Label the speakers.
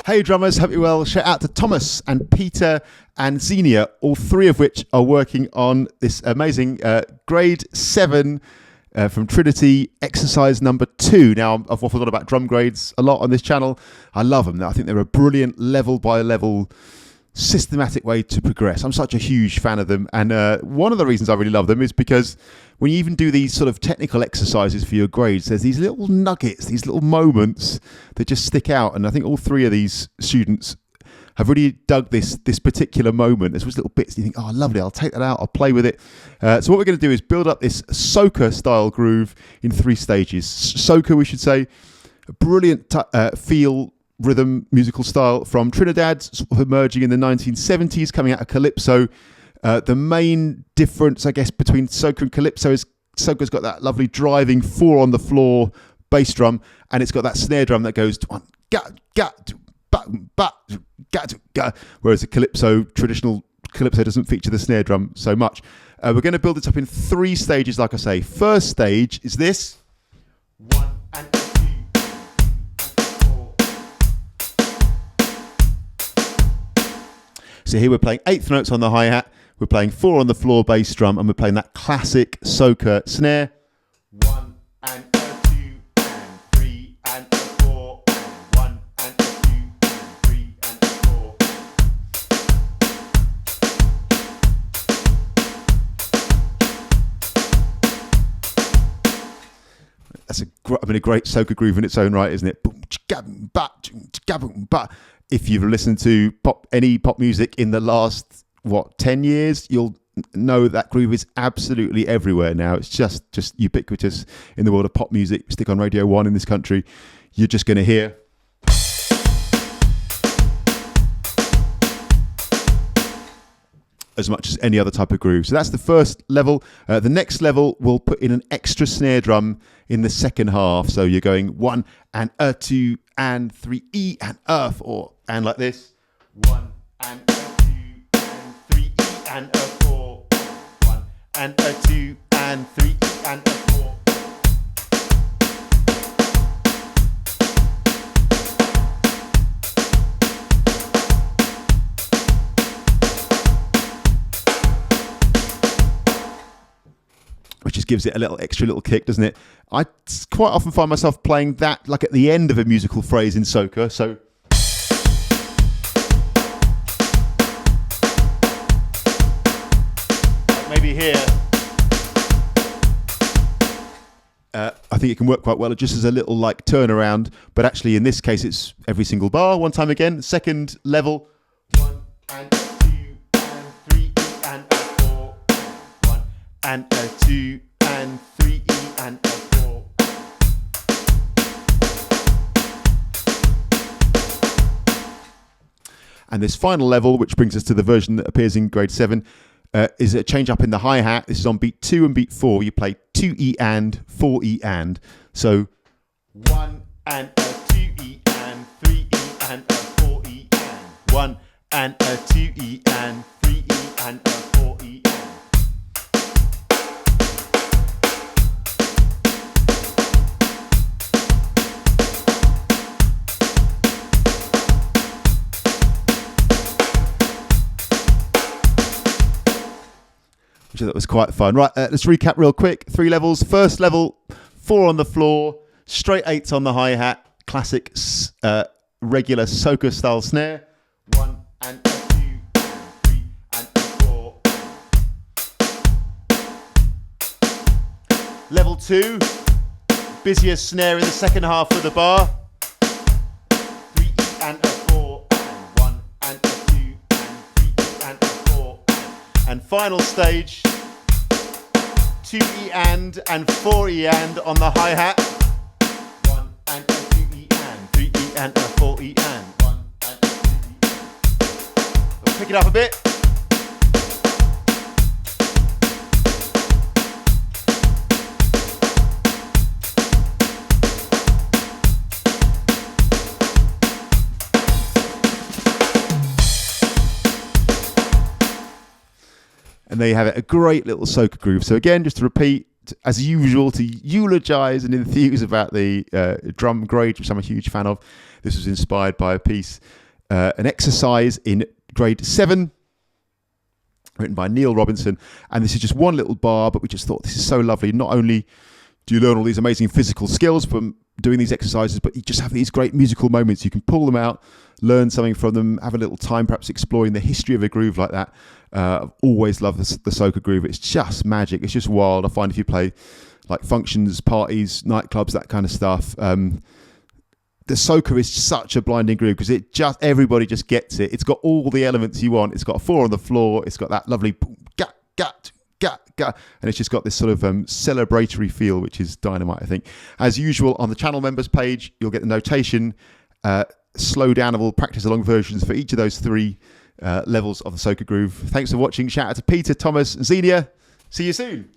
Speaker 1: Hey drummers, hope you're well. Shout out to Thomas and Peter and Xenia, all three of which are working on this amazing grade 7 from Trinity exercise number 2. Now, I've waffled on about drum grades a lot on this channel. I love them. I think they're a brilliant level by level systematic way to progress. I'm such a huge fan of them, and one of the reasons I really love them is because when you even do these sort of technical exercises for your grades, there's these little nuggets, these little moments that just stick out, and I think all three of these students have really dug this particular moment. There's little bits you think, oh, lovely, I'll take that out, I'll play with it. So what we're going to do is build up this soca-style groove in 3 stages. Soca, we should say, a brilliant feel, rhythm, musical style from Trinidad, sort of emerging in the 1970s, coming out of Calypso. The main difference, I guess, between soca and calypso is soca's got that lovely driving 4 on the floor bass drum, and it's got that snare drum that goes whereas the traditional calypso doesn't feature the snare drum so much. We're going to build it up in 3 stages, like I say. First stage is this. 1 and 2 and 4. So here we're playing 8th notes on the hi-hat. We're playing 4 on the floor bass drum, and we're playing that classic soca snare. 1 and 2 and 3 and 4 and 1 and 2 and 3 and 4. That's a great soca groove in its own right, isn't it? If you've listened to any pop music in the last 10 years, you'll know that groove is absolutely everywhere now. It's just ubiquitous in the world of pop music. Stick on Radio 1 in this country, you're just going to hear as much as any other type of groove. So that's the first level. The next level, we'll put in an extra snare drum in the second half. So you're going 1 and 2 and 3 E and 4 and like this. 1 and 2 and 3 E and 4. 1 and 2 and 3 E and 4. Which just gives it a extra little kick, doesn't it? I quite often find myself playing that like at the end of a musical phrase in soca. So maybe here. I think it can work quite well just as a little like turnaround, but actually in this case it's every single bar. One time again, second level. 1 and 2 and 3 E and 4. 1 and 2 and 3 E and 4. And this final level, which brings us to the version that appears in grade 7, is a change up in the hi-hat. This is on beat 2 and beat 4. You play 2 E and 4 E and. So 1 and 2 E and 3 E and 4 E and. 1 and 2 E and 3 E and 4 E and. That was quite fun. Right, let's recap real quick. 3 levels. First level, 4 on the floor, straight 8s on the hi-hat, classic regular soca style snare. 1 and 2 and 3 and 4. Level 2, busier snare in the second half of the bar. 3 E and 4 and 1 and 2 and 3 E and 4 and final stage. 2 E and 4 E and on the hi-hat. 1 and 2 E and 3 E and 4 E and 1 and 2 E and. We'll pick it up a bit. And there you have it, a great little soca groove. So again, just to repeat, as usual, to eulogize and enthuse about the drum grade, which I'm a huge fan of. This was inspired by a piece, an exercise in grade 7, written by Neil Robinson. And this is just one little bar, but we just thought this is so lovely. Not only do you learn all these amazing physical skills from doing these exercises, but you just have these great musical moments. You can pull them out, learn something from them, have a little time perhaps exploring the history of a groove like that. I've always loved the soca groove. It's just magic. It's just wild. I find if you play like functions, parties, nightclubs, that kind of stuff, the soca is such a blinding groove because everybody just gets it. It's got all the elements you want. It's got a 4 on the floor. It's got that lovely gat, gat, gat, gat, and it's just got this sort of celebratory feel, which is dynamite, I think. As usual, on the channel members page, you'll get the notation, slow downable practice along versions for each of those 3 levels of the soca groove. Thanks for watching. Shout out to Peter, Thomas, and Xenia. See you soon.